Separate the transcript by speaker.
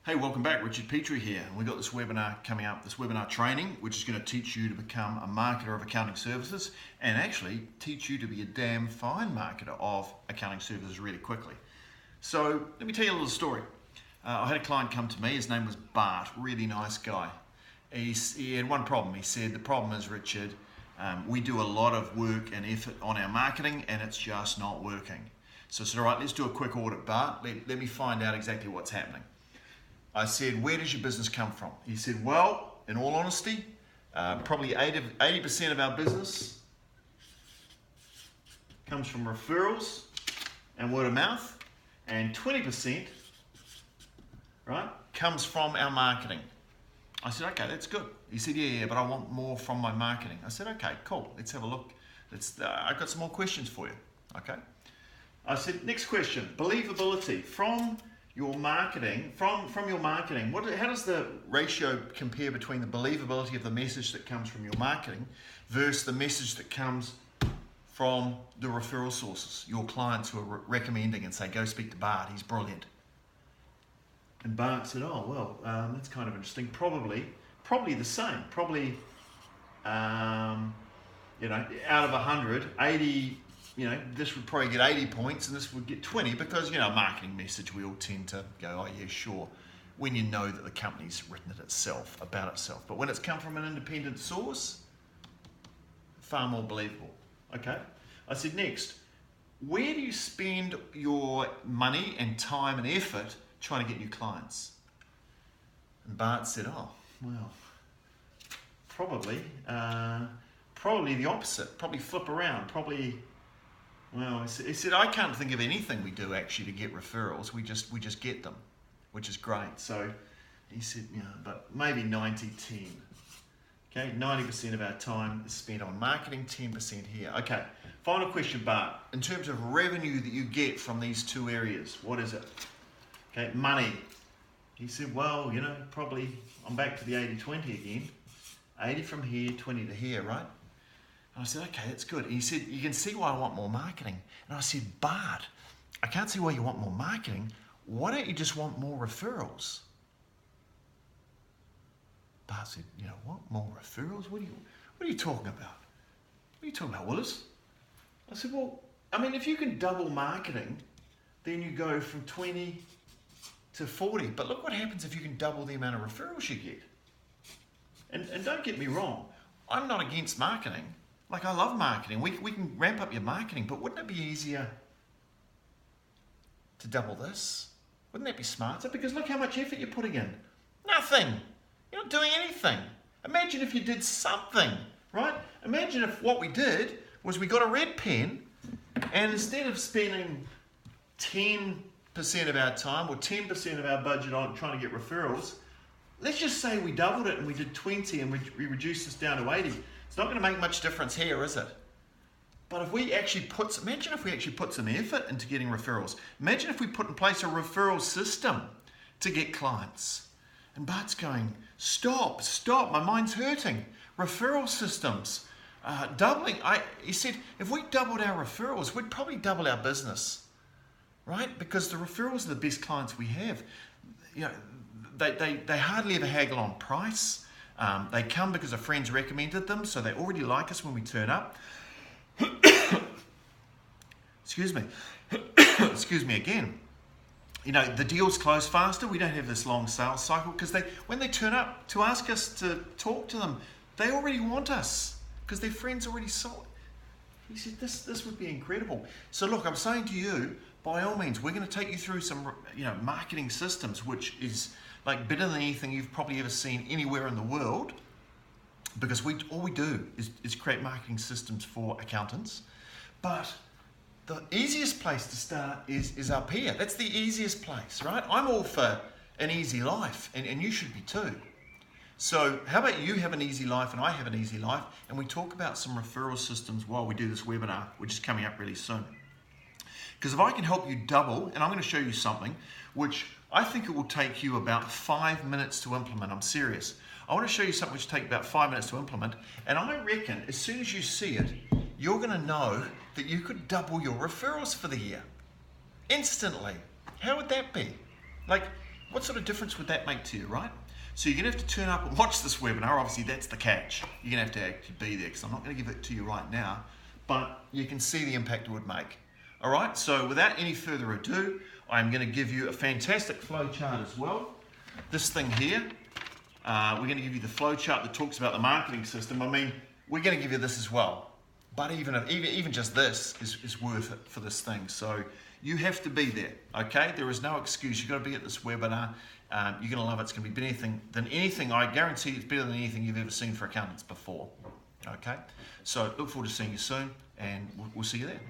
Speaker 1: Hey, welcome back. Richard Petrie here. We've got this webinar coming up, this webinar training, which is going to teach you to become a marketer of accounting services and actually teach you to be a damn fine marketer of accounting services really quickly. So let me tell you a little story. I had a client come to me. His name was Bart, really nice guy. He had one problem. He said, the problem is, Richard, we do a lot of work and effort on our marketing and it's just not working. So I said, all right, let's do a quick audit, Bart. Let me find out exactly what's happening. I said, where does your business come from? He said, well, in all honesty, probably 80% of our business comes from referrals and word of mouth, and 20%, right, comes from our marketing. I said, okay, that's good. He said, yeah, but I want more from my marketing. I said, okay, cool, let's have a look. I've got some more questions for you, okay? I said, next question, believability from your marketing, from your marketing, how does the ratio compare between the believability of the message that comes from your marketing versus the message that comes from the referral sources, your clients who are recommending and say, go speak to Bart, he's brilliant. And Bart said, oh, well, that's kind of interesting. Probably the same. Probably, out of 100, 80, this would probably get 80 points and this would get 20 because, marketing message, we all tend to go, oh yeah, sure, when you know that the company's written it itself, about itself. But when it's come from an independent source, far more believable, okay? I said, next, where do you spend your money and time and effort trying to get new clients? And Bart said, oh, well, probably the opposite, probably flip around, well, he said, I can't think of anything we do actually to get referrals. We just get them, which is great. So he said, but maybe 90-10. Okay, 90% of our time is spent on marketing, 10% here. Okay, final question, Bart. In terms of revenue that you get from these two areas, what is it? Okay, money. He said, well, probably I'm back to the 80-20 again. 80 from here, 20 to here, right? And I said, okay, that's good. And he said, you can see why I want more marketing. And I said, Bart, I can't see why you want more marketing. Why don't you just want more referrals? Bart said, what, more referrals? What are you talking about? What are you talking about, Willis? I said, well, if you can double marketing, then you go from 20 to 40. But look what happens if you can double the amount of referrals you get. And don't get me wrong, I'm not against marketing. Like, I love marketing. We can ramp up your marketing, but wouldn't it be easier to double this? Wouldn't that be smarter? Because look how much effort you're putting in. Nothing. You're not doing anything. Imagine if you did something, right? Imagine if what we did was we got a red pen and instead of spending 10% of our time or 10% of our budget on trying to get referrals, let's just say we doubled it and we did 20 and we reduced this down to 80. It's not going to make much difference here, is it? But if we actually imagine if we actually put some effort into getting referrals. Imagine if we put in place a referral system to get clients. And Bart's going, stop, my mind's hurting. Referral systems, doubling. He said, if we doubled our referrals, we'd probably double our business, right? Because the referrals are the best clients we have. They hardly ever haggle on price. They come because a friend's recommended them, so they already like us when we turn up. Excuse me. Excuse me again. The deals close faster. We don't have this long sales cycle because when they turn up to ask us to talk to them, they already want us because their friends already sold. He said, this would be incredible. So look, I'm saying to you, by all means, we're going to take you through some, marketing systems, which is like better than anything you've probably ever seen anywhere in the world, because all we do is create marketing systems for accountants. But the easiest place to start is up here. That's the easiest place, right? I'm all for an easy life, and you should be too. So how about you have an easy life and I have an easy life, and we talk about some referral systems while we do this webinar, which is coming up really soon. Because if I can help you double, and I'm going to show you something which I think it will take you about 5 minutes to implement. I'm serious. I want to show you something which will take about 5 minutes to implement, and I reckon as soon as you see it, you're going to know that you could double your referrals for the year instantly. How would that be? Like, What sort of difference would that make to you, right? So you're going to have to turn up and watch this webinar. Obviously, that's the catch. You're going to have to actually be there because I'm not going to give it to you right now, but you can see the impact it would make. All right, so without any further ado, I'm going to give you a fantastic flow chart as well. This thing here, we're going to give you the flow chart that talks about the marketing system. I mean, we're going to give you this as well. But even just this is worth it for this thing. So you have to be there, okay? There is no excuse. You've got to be at this webinar. You're going to love it. It's going to be better than anything. I guarantee it's better than anything you've ever seen for accountants before, okay? So look forward to seeing you soon, and we'll see you there.